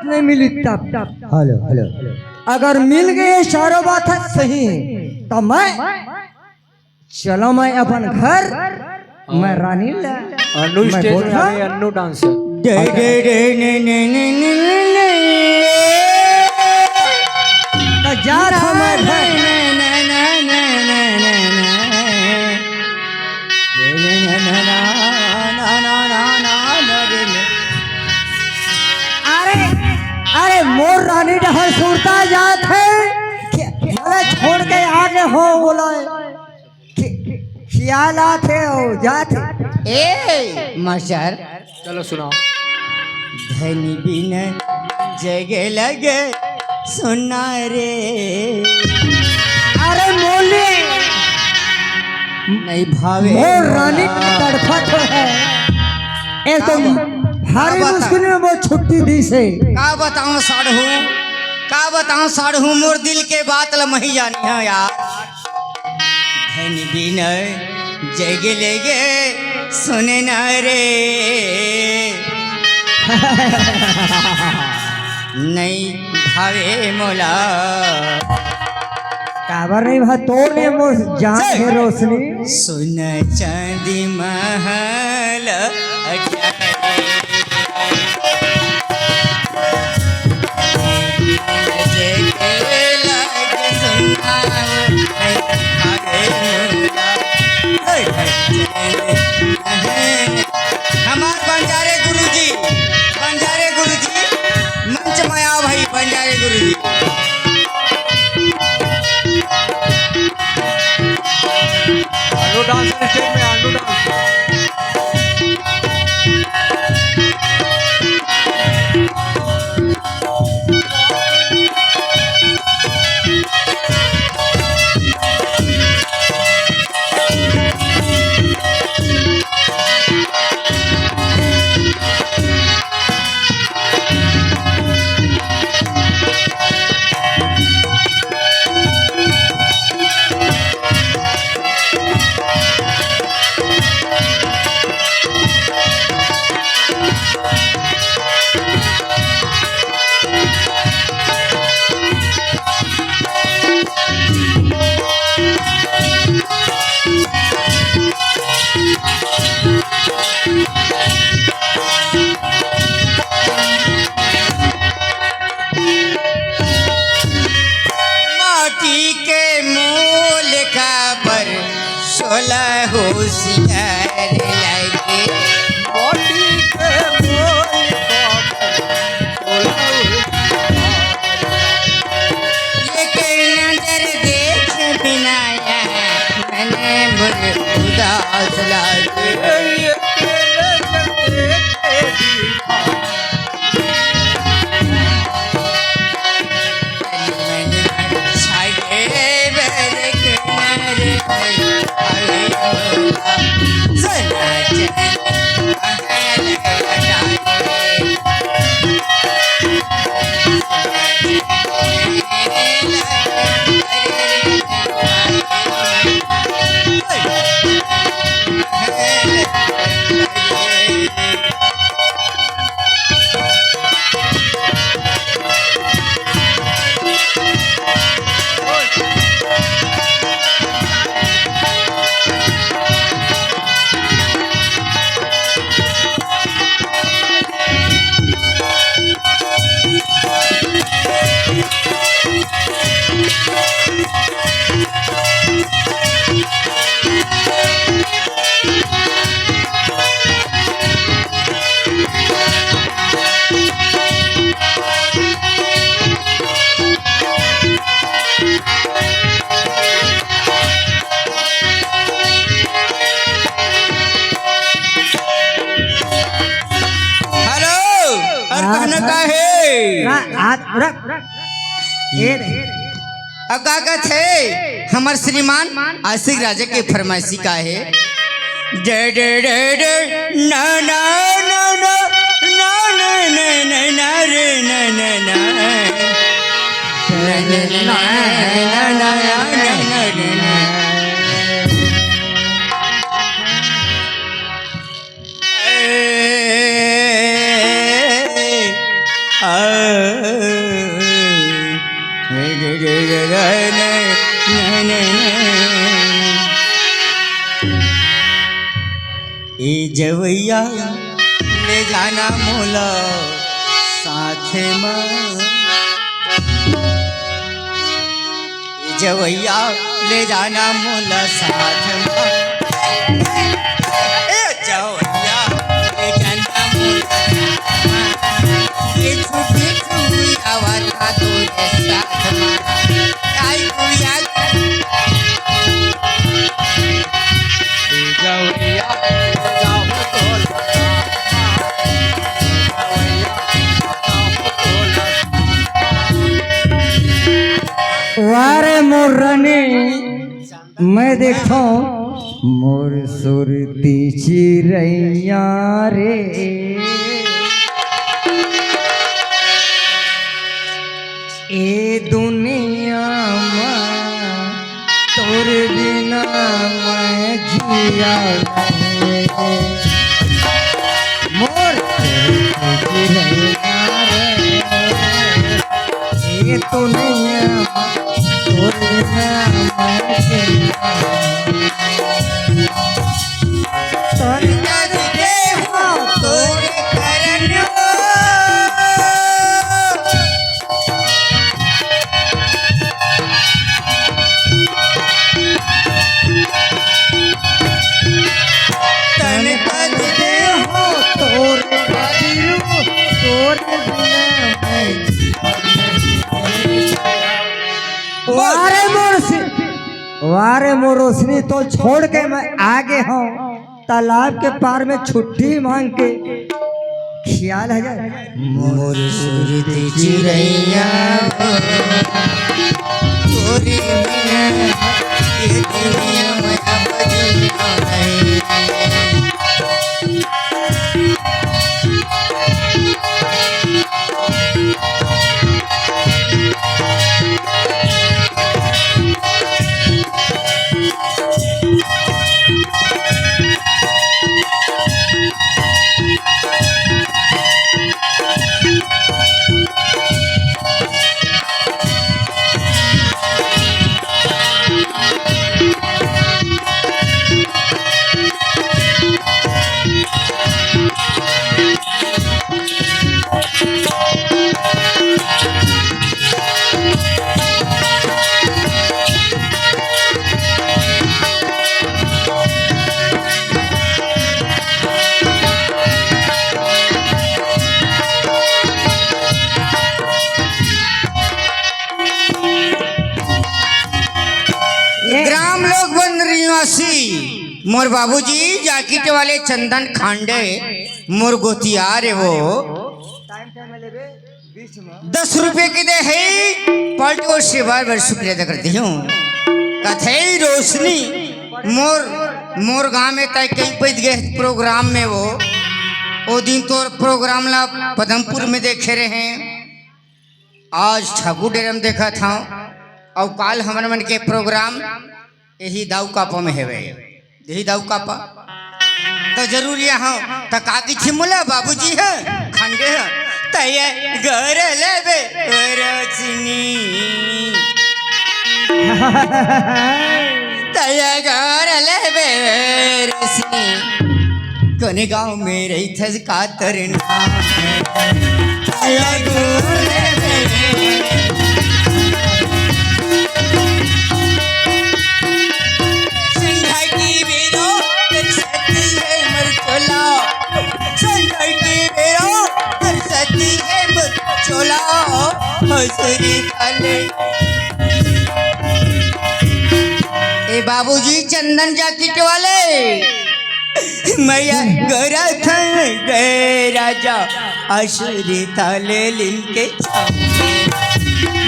नहीं मिली तब hello hello अगर मिल गए सारा बात है सही तो मैं चलो मैं अपन घर मैं रानी ला अन्नू स्टेज में आ गए Annu dancer day day day ने ने ने ने ने तो जा था मैं घर अरे अरे मोर रानी डहर सुरता जात है बोले छोड़ के आगे हो बोला खियाला थे हो जाते ए मास्टर चलो सुनाओ। धनी बिन जगे लगे सुना रे अरे मोली नहीं भावे मोर रानी की तड़फा तो है एक तो भारी मुश्किल में वो छुट्टी दी से का बताऊं साढ़ू मोर दिल के बात ल मही जानी है यार धनी बिन जगे लगे सुने ना रे नहीं भावे मोला काबर नहीं भा तोड़े मोर जान है रोशनी सुन चांदी महल हमार बंजारे गुरुजी मंच में आओ भाई बंजारे गुरुजी अन्नू डांसर स्टेज में अन्नू डांसर होशियार लगे मोटी के मोल ये नजर देख बिनाया मैंने मुझे उदास लगे अगागत है हमार श्रीमान आशिक राजा के फरमाइशी का है डे डे डे डे ना ना ना ना ना ना ना ना रे ना ना ना ना ना ना ना ए जवैया ले जाना मोला साथे में, जवैया ले जाना मोला साथ में, ए जवैया ले जाना मोला साथ में, ये छुट्टी छुई आवाज़ तोरे साथ में, आई गुड़िया ए जवैया जाओ तोला, वारे मोर रानी मैं देखता हूँ मोर सुरती चिड़ैया रे, ए दुनिया में तोर बिना मैं जिया नहीं। मोर सुरती चिड़ैया रे, ए दुनिया में तोर बिना मैं जिया नहीं। तोरे दे हो तोरे करनो, तन पद दे हो तोर खातिर तोर बिना मैं वारे वारे मोर रोशनी तो छोड़ के मैं आगे हूँ तालाब के पार में छुट्टी मांग के ख्याल है जाए। मोर सुरती चिड़ैया तोरे बिना ये दुनिया में अब जीना नहीं। ग्राम लोग बन निवासी मोर बाबूजी जाकिट वाले चंदन खांडे मोर गोतियार है वो 10 रुपए की दे है पलट और से बार बार शुक्रिया अदा करती हूँ। कथे रोशनी मोर गांव में तय कई पैद गए प्रोग्राम में वो दिन तो प्रोग्राम ला पदमपुर में देखे रहे, आज ठाकुर डेरा में देखा था और काल हमारे मन के प्रोग्राम यही दाऊ कापा में है, यही दाऊ कापा तो जरूर यहाँ तो काकी छिमुला बाबूजी है खंडे है तय घर लेबे रचनी तय घर लेबे रचनी कोने गांव में रही थे कातर नाम तय घर लेबे ए बाबूजी चंदन जाकिट वाले मैया गरा था गए राजा आशुरी थाले लिनके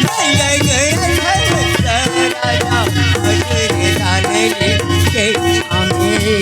मैया गरा था राजा आशुरी थाले लिनके सामने।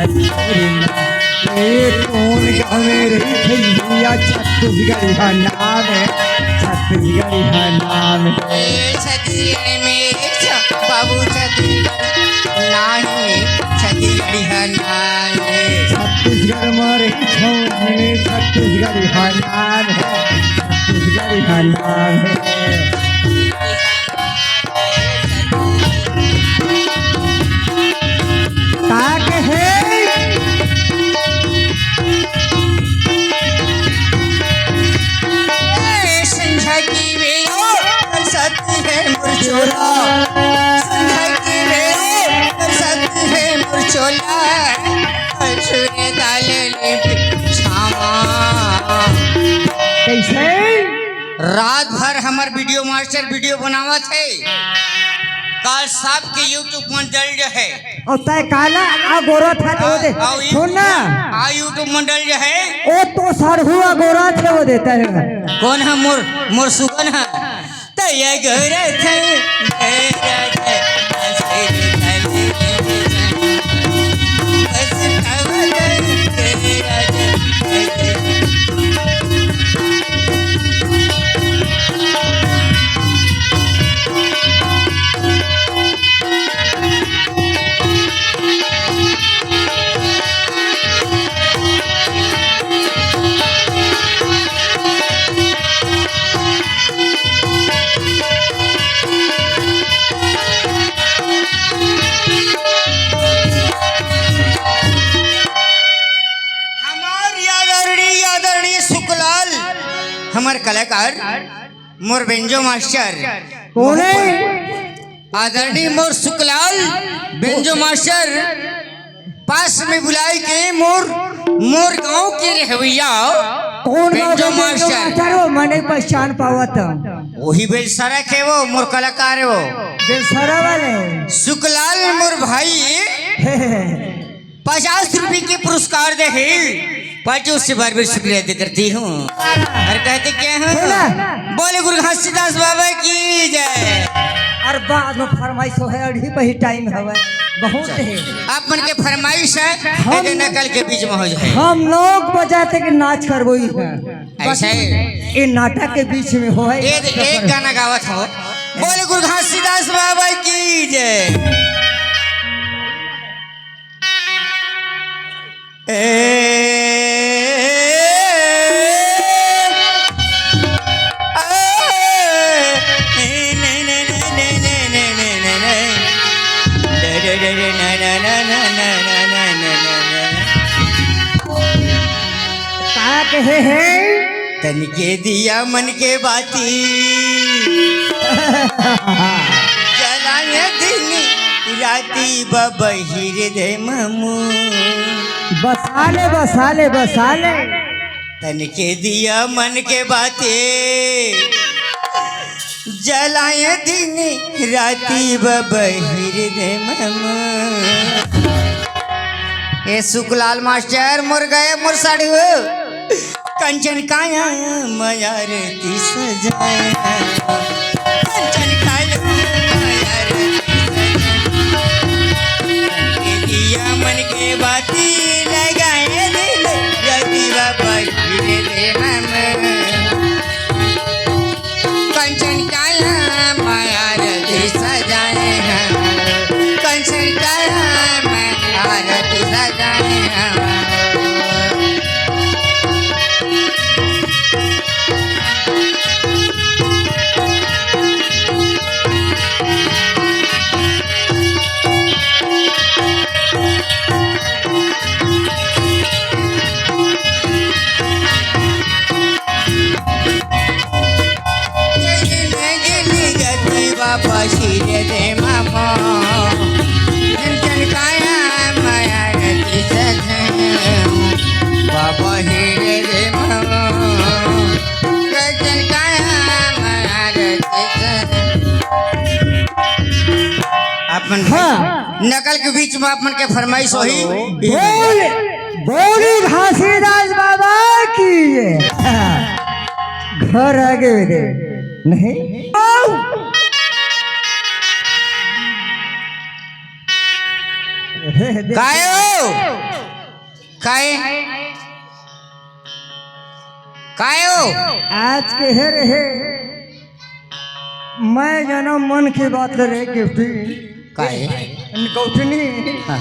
छोरी ना ये कौन गाँव में रही भैया छत्तीसगढ़ का नाम है छत्तीसगढ़ का नाम है छत्तीसगढ़ में बाबू छत्तीसगढ़ नाही छत्तीसगढ़ का नाम है छत्तीसगढ़ में रही छोरी छत्तीसगढ़ का नाम है छत्तीसगढ़ का नाम है ताक है संझा की बेला बरसाती है मुरझोला संझा की बेला बरसाती है मुरझोला सूर्य डाले छामा कैसे रात भर हमार वीडियो मास्टर वीडियो बनावत है काल साहब के यूट्यूब मंडल जो है और तय काला आ गोरा था तो दे सुन ना यूट्यूब मंडल जो है ओ तो सरहुआ गोरा थे वो देता है कौन है मोर मोर सुगन है तय गोरा थे हमार कलाकार मोर बेंजो मास्टर कौन है आदरणीय मोर सुकलाल बेंजो मास्टर पास में बुलाई के मोर गांव के रहवैया कौन बेंजो मास्टर वो मैंने पहचान पावा था वही बेलसारा के वो मोर कलाकार है वो बेलसारा वाले सुकलाल मोर भाई 50 रुपए के पुरस्कार दे है पार्टी उससे बार बार शुक्रिया अदा करती हूँ और कहते क्या हूँ बोले गुरु घासीदास बाबा की जय और बाद में फरमाइश हो है अभी पे ही टाइम हवा बहुत है आप मन के फरमाइश है नकल के बीच में हो जाए हम लोग बजाते के नाच करबो ऐसा ये नाटक के बीच में हो है एक गाना गावत हो बोले गुरु घासीदास बाबा की जय तन के दिया मन के बाती चलाए दिन राती बबहिर दे ममू बसाले तन के दिया मन के बाते जलाए दिन राती बबहिर दे ममू ए सुकलाल मास्टर मुर गए मुर साड़ी कंचन काया मयारती सजाए कंचन काया दिया मन के बाती लगाए दिल रति बाबा दे हम कंचन काया मयारती सजाए कंचन काया मयारती सजाए नकल के बीच में अपन के फरमाइश होई बोली घासीदास बाबा की घर आगे दे नहीं गायो काहे काहे हो आज के है रहे मैं जना मन की बात करे गिफ्टी काहे गौठनी हाँ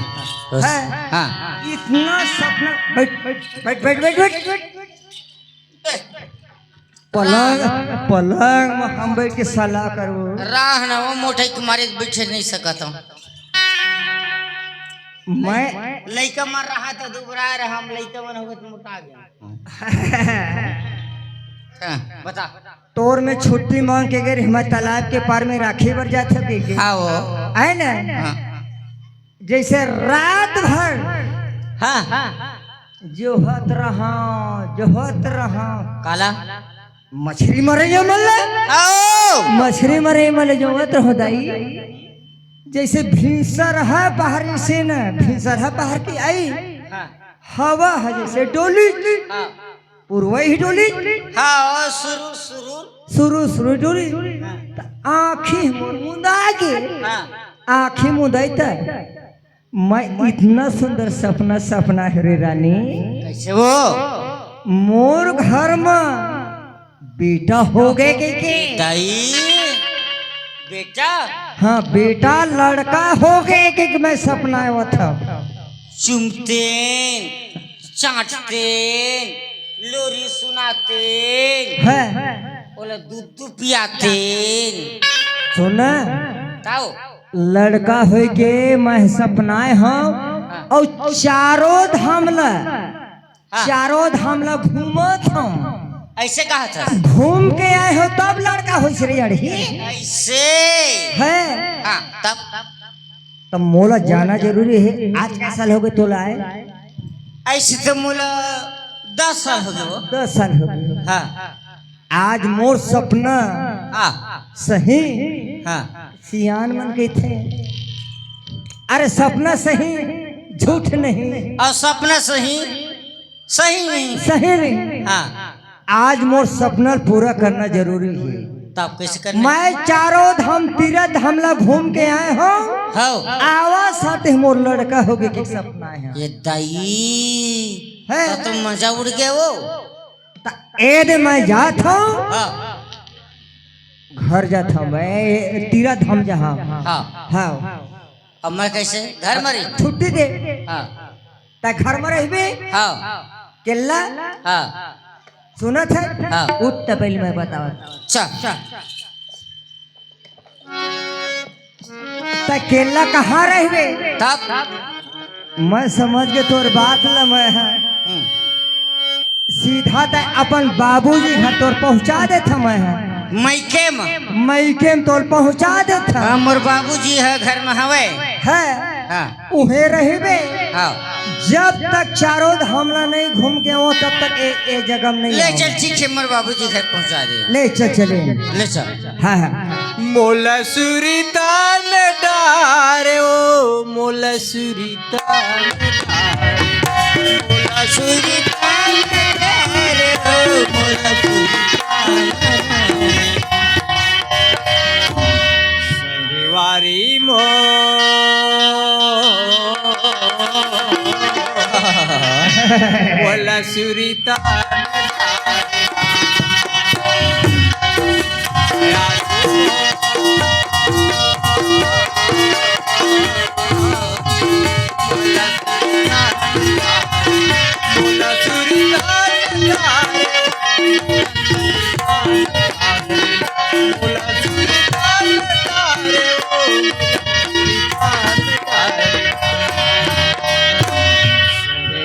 है हाँ इतना सपना बैठ बैठ बैठ बैठ बैठ बैठ पलंग पलंग में हम बैठ के सलाह करो राह न वो मोटे के मारे बैठे नहीं सकता हूँ मैं लड़का मर रहा था दुबरा रहा हम लड़का मन हो गए तो मोटा गया हाँ, बता तोर में छुट्टी मांग के गए हम तालाब के पार में राखी बर जाते के हाँ वो है ना हाँ जैसे रात भर हाँ जोहत रहा काला मछली मरे जो मल्ले आओ मछली मरे मल्ले जोहत रहो दाई जैसे भींसर है बाहर से न भींसर है बाहर की आई हवा है जैसे डोली पूर्वा ही डोली हाँ शुरू शुरू शुरू शुरू डोली आँखी मुंदा के आँखी मुदाई मैं इतना सुंदर सपना है रे रानी कैसे वो मोर घर में बेटा हो गए के दाई बेटा हाँ बेटा लड़का हो गए कि मैं सपना आया था चुमते चाटते लोरी सुनाते है बोले दूध पियाते सुना ताओ लड़का हो के मैं सपनाए हम और चारों धाम ला घूमत हम ऐसे कहा था घूम के आए हो तब लड़का हो रे अड़ही ऐसे है हाँ तब तब मोला जाना जरूरी है आज का साल हो गए तोला आए ऐसे तो मोला 10 साल हो गए 10 साल हो गए हाँ आज मोर सपना हाँ सही हाँ सियान मन के थे अरे सपना सही झूठ नहीं और सपना सही सही नहीं सही नहीं हाँ आज मोर सपना पूरा करना जरूरी है तब कैसे करना मैं चारों धाम तीरथ हमला घूम के आए हो हो आवाज साथे मोर लड़का हो गए कि सपना है ये दाई है तो तुम मजा उड़ गए वो ए दे मैं जात हूँ हाँ घर जाता हूँ मैं तीरथ धाम जहाँ हाँ हाँ अब मैं कैसे घर मरी छुट्टी दे हाँ ता घर में रहबे हाँ केला हाँ सुना था हाँ उठ पहले मैं बतावा अच्छा ता केला कहाँ रहबे तब मैं समझ के तोर बात ला मैं सीधा ते अपन बाबूजी घर तोर पहुंचा दे था मैं तोर पहुंचा दे था मोर बाबूजी है घर में हवे है हाँ उहे रहबे हाँ जब तक चारों धामला नहीं घूम के वो तब तक ए जगह में नहीं ले आओ। चल ठीक है मोर बाबूजी घर पहुंचा दे ले चल चले ले चल हाँ हाँ मोला सुरीतान डारे ओ मोला सुरीतान मोला सुरीतान डारे ओ मोला सुरीतान शनिवारी मो मोला सुरीतान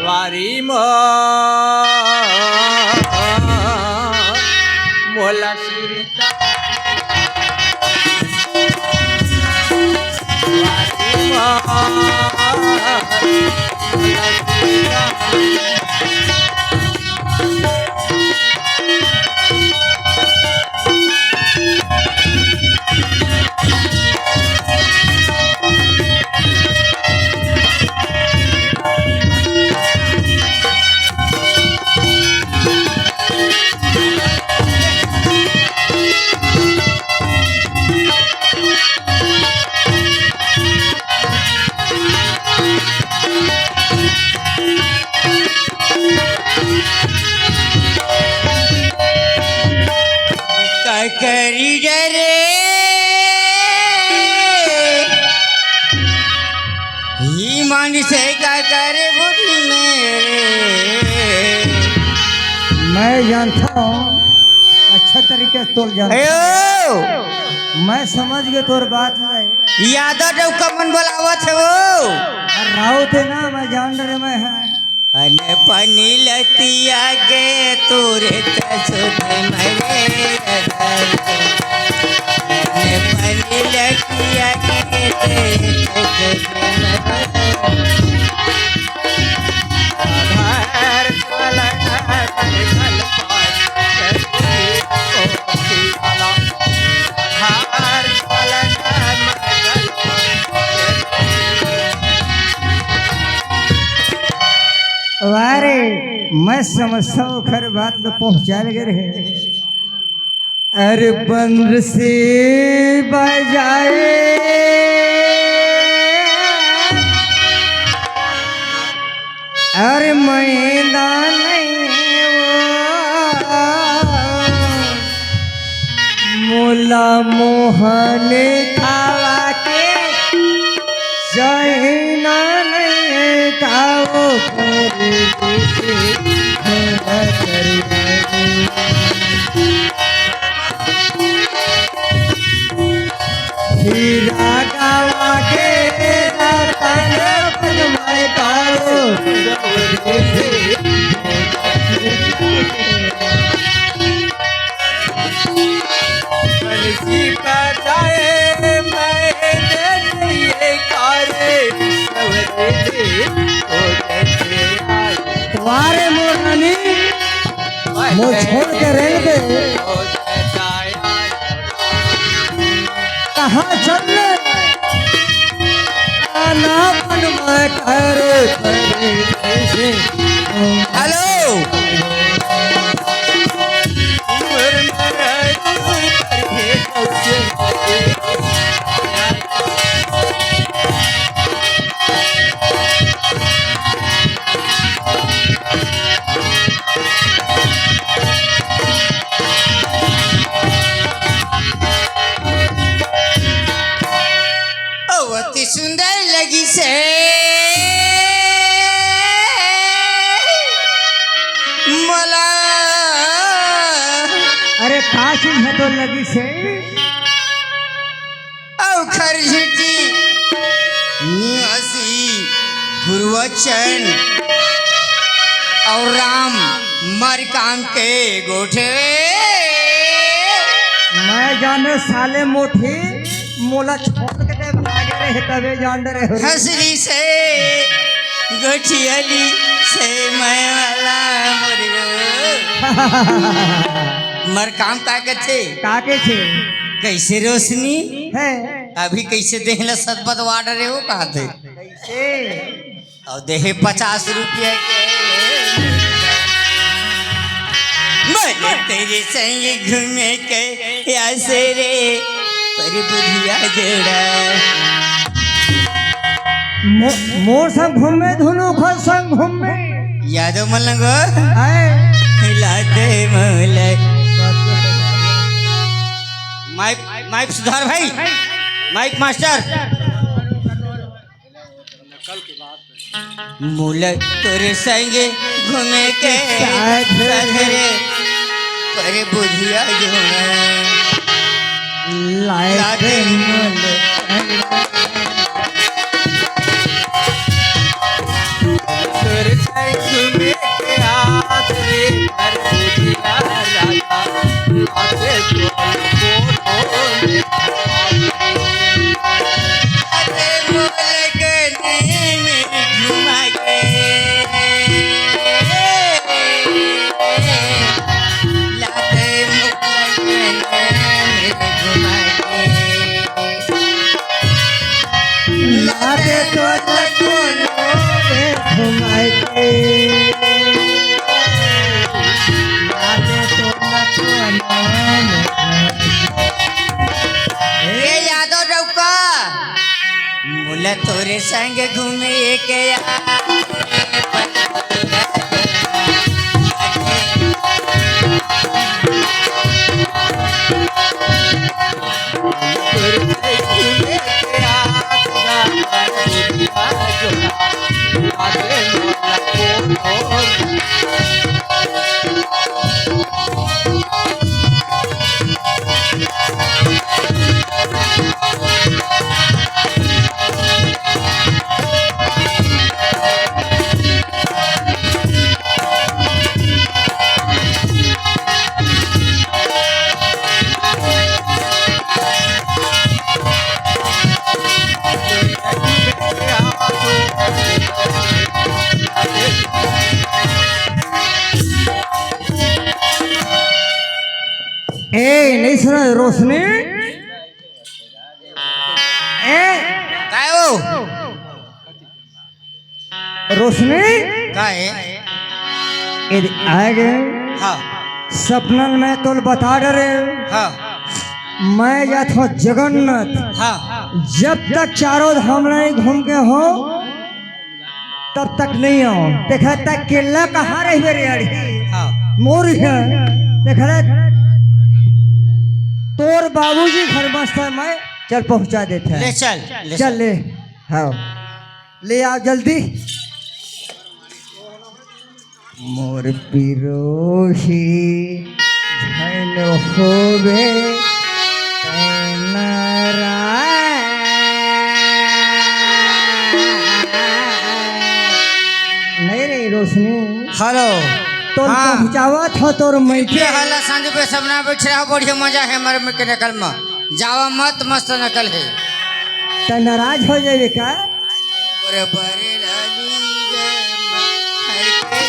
वारी मोला सुरता से क्या करे बुढ़ी मेरे। मैं जानता हूँ अच्छा तरीके से तोल जानता अयो हूँ। मैं समझ गए तोर बात नहीं यादव जब कमन बोलावत है वो राव थे ना मैं जान रहे मैं है अने पनी लतिया के तोरे तसुते मरे अने पनी लतिया के तेरे तसुते मरे आधार कलना कल पास करती ओती वाला आधार कलना कल वारे मैं समझता हूँ खर बात तो पहुँचा लगे रहे अरे बंद से बजाए अरे मैदान मोला मोहन खावा के जैना नहीं खाओ हीरा गावा के रतन बनवाए कारो बंसी बजाए मैंने दिए कारे सवरे ओ कैसे आए तुम्हारे मोरनी मो छोड़ के रह दे ओ जाए कहाँ चले ना बनवा करे हेलो उम्र मेरा करके कौशे अति सुंदर लगी से मला अरे का चीज है तो लगी से खरझटी निवासी गुरुवचन और राम मर काम के गोठे मैं जाने साले मोठी मोला छोड़ के दे लागे रहे तबे जान रहे हो हंसली से गोठियली से मैं वाला मुर्गो मर काम का थे काके छे कैसे रोशनी है अभी कैसे देहला सतपथ वार्डर है वो कहा थे कैसे और देहे 50 रुपया के मैंने तेरे संग घूमे के ऐसे रे पर बुधिया जोड़ा मोर संग घूमे धुनु खल संग घूमे यादव मलंगो आए हिलाते मोले माइक माइक सुधार भाई माइक मास्टर मूल तोरे संगे घूमे के सधरे पर बुधिया जोड़ा लाए कर संग में के आदरे कर दिया राजा आते तो बोले अरे मोल गने में घुमा के लाते मोल गने में घुमा के लाते तो लखनऊ में घुमाए के लाते तो लखनऊ में ये यादव रौका मुला तोरे संग घूमे के कर संग में के आदरा कर दिया जोड़ा ए नहीं सुना रोशनी ए काय हो रोशनी काय यदि आ गए हाँ सपनल में तो बता डरे हाँ मैं जाता हूँ जगन्नाथ हाँ जब तक चारों धाम नहीं घूम के हो तब तक नहीं आओ देखा तक केला कहाँ रही मेरी अड़ी हाँ मोर है देखा तोर बाबूजी घर मस्त है मैं चल पहुंचा देते हैं ले चल चल ले हाँ ले आओ जल्दी मोर पिरोही धन होवे नहीं रे रोशनी हेलो तो हाँ। पहुंचावा था तोर मैं ये हल्ला सांझ पे सबना बैठ रहा बढ़िया मजा है हमारे में के नकल में जावा मत मस्त नकल है तो नाराज हो जाए का बरे बरे लाली गे हर के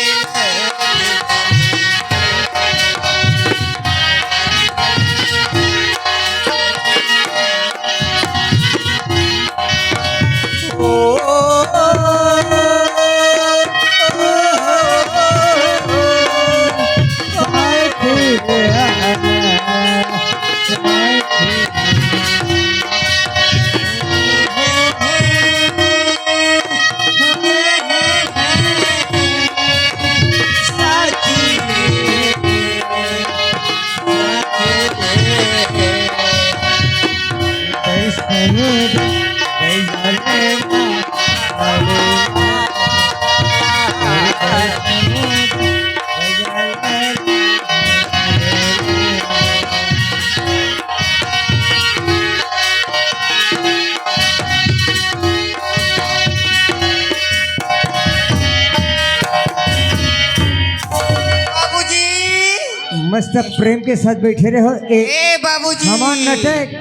मस्त प्रेम के साथ बैठे रहे हो ए बाबूजी हमार नाटक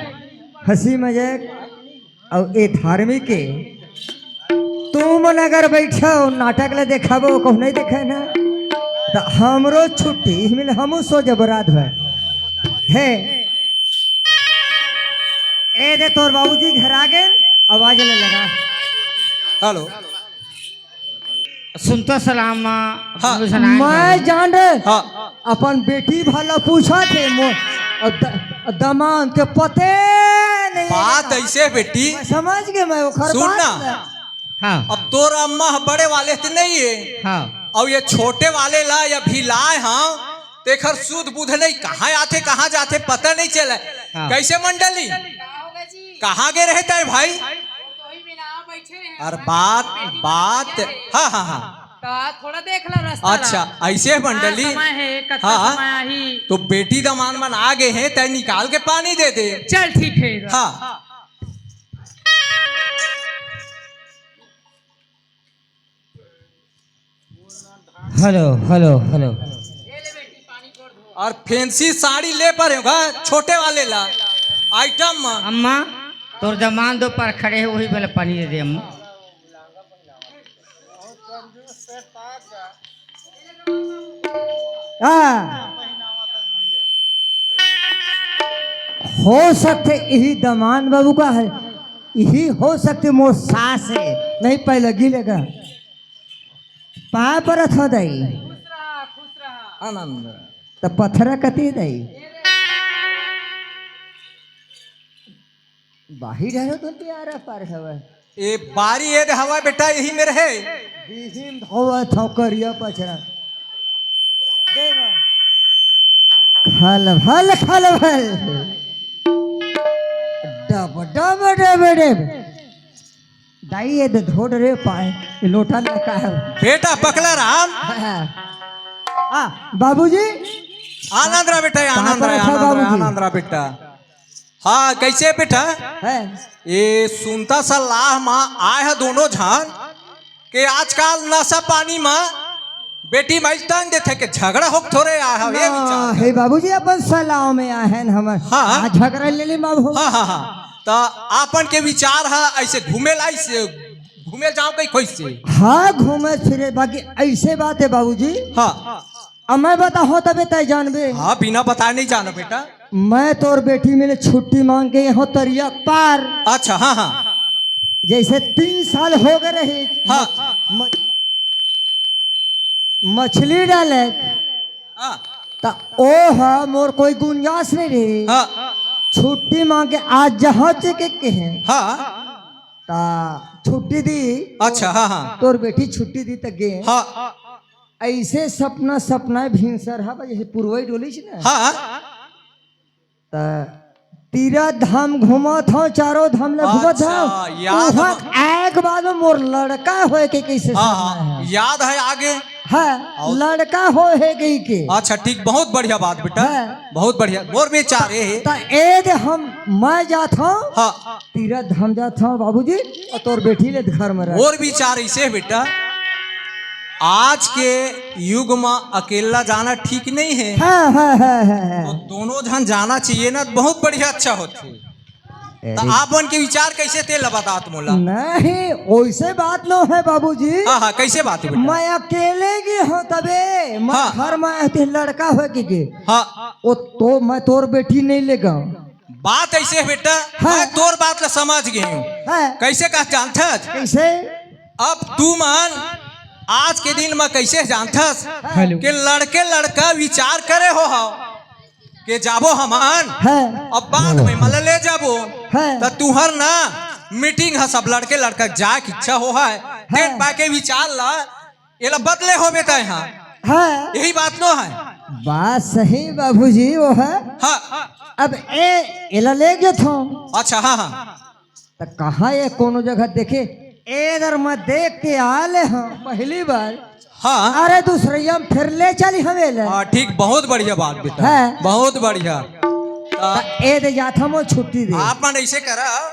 हंसी मजाक और ए धार्मिक के तुम अगर बैठो नाटक ले देखाबो कहूँ नहीं देखे ना तो हमरो छुट्टी मिले हमू सो जबरात है ए दे तोर बाबूजी घर आ गए आवाज ले लगा हेलो सुनता सलाम हाँ। मैं जान रहे हाँ अपन बेटी भला पूछा थे दमान के पते नहीं बात ऐसे बेटी मैं समझ गए मैं वो सुन ना। हाँ अब तोर अम्मा बड़े वाले से नहीं है हाँ और ये छोटे वाले ला या भी लाए हाँ तेखर सुध बुध नहीं कहाँ आते कहाँ जाते पता नहीं चला हाँ। कैसे मंडली कहाँ गए रहता है भाई और बात बात हाँ हाँ हाँ थोड़ा देख ला रास्ता अच्छा ऐसे मंडली समय है कथा हाँ। समय आही तो बेटी दमान मन आ गए हैं तय निकाल के पानी दे दे चल ठीक है हाँ हेलो हेलो हेलो और फैंसी साड़ी ले पर होगा छोटे वाले ला आइटम में अम्मा तोर जमान दो पर खड़े है वही वाला पानी दे दे अम्मा हो सकते यही दमान बाबू का है यही हो सकते मोर सास है नहीं पहले गिलेगा पा पर था दई आनंद तो पत्थर कती दई बाहर है तो प्यारा पार हवा ये बारी ये हवा बेटा यही में रहे बीहिम धोवा थो करिया पछरा खल भल खल भल डब डब डब डब दाई ये धोड़ रे पाए ये लोटा में का है बेटा पकला राम बाबूजी आनंद रहा बेटा आनंद कहाँ पर रहा रखा बाबूजी? आनंद रहा बेटा हाँ कैसे बेटा है ये सुनता सलाह माँ आए है दोनों जान के आजकल नशा पानी में बेटी माई टांग देते के झगड़ा हो थोड़े आ है ये विचार हे बाबूजी अपन सलाह में आहन हमर हाँ। झगड़ा ले ली बाबू हाँ हाँ हाँ तो आपन के विचार है ऐसे घूमे लाई से घूमे जाओ कहीं खोई से हाँ घूमे फिरे बाकी ऐसे बात है बाबूजी हाँ अब मैं बताओ तबे तय जानबे हाँ बिना बताए नहीं जाना बेटा मैं तो और बेटी मिले छुट्टी मांग के यहाँ तरिया पार। अच्छा हाँ हाँ जैसे 3 साल हो गए रहे। हाँ म- मछली डाले हाँ ता ओ है मोर कोई गुंजाइश नहीं रही। हाँ छुट्टी मांग के आज जहाँ के हैं हाँ ता छुट्टी दी। अच्छा हाँ हाँ तोर बेटी छुट्टी दी तक गे। हाँ ऐसे सपना सपना भींसर है जैसे पुरवई डोली छी ना। हाँ ता तीरथ धाम घूमत हूँ, चारों धाम ले घूमत अच्छा, हूँ। याद वहाँ एक बाद में मोर लड़का होए के कैसे हाँ सपना हाँ है। याद है आगे। हाँ लड़का हो है गई के। अच्छा ठीक बहुत बढ़िया बात बेटा हाँ। बहुत बढ़िया मोर विचार है। ता एद हम मैं जात हूँ हाँ तीरथ धाम जात हूँ बाबूजी और तोर बेटी ले घर में रह। मोर विचार ऐसे है बेटा आज के युग में अकेला जाना ठीक नहीं है। हाँ हाँ हाँ हाँ तो हाँ। दोनों जन जाना चाहिए ना बहुत बढ़िया अच्छा होते। तो आपन के विचार कैसे थे लबातात मोला। नहीं वैसे बात न है बाबूजी। हाँ हाँ कैसे बात है बेटा। मैं अकेले की हूँ तबे मैं हाँ। घर में आते लड़का हो के हाँ वो तो मैं तोर बेटी नहीं लेगा। बात ऐसे है बेटा हाँ। मैं तोर बात ला समझ गई हूँ। है कैसे कह जानथस कैसे। अब तू मान आज के दिन में कैसे जानथस हेलो कि लड़के लड़का विचार करे हो के जाबो हमान है अब बाद में मल ले जाबो है तो तुहर ना मीटिंग है सब लड़के लड़का जाए की इच्छा हो है देख पा के विचार ला ये ला बदले हो बेटा यहाँ है। यही बात नो है। बात सही बाबूजी वो है। हाँ अब एला ले गए थे अच्छा हाँ हाँ तो कहाँ ये कोनो जगह देखे इधर मैं देख के आले हाँ पहली बार। हाँ अरे दूसरिया में फिर ले चली हमें ले। हाँ ठीक बहुत बढ़िया बात बेटा है। बहुत बढ़िया। ए दे जाता मैं छुट्टी दे। आप मन ऐसे करा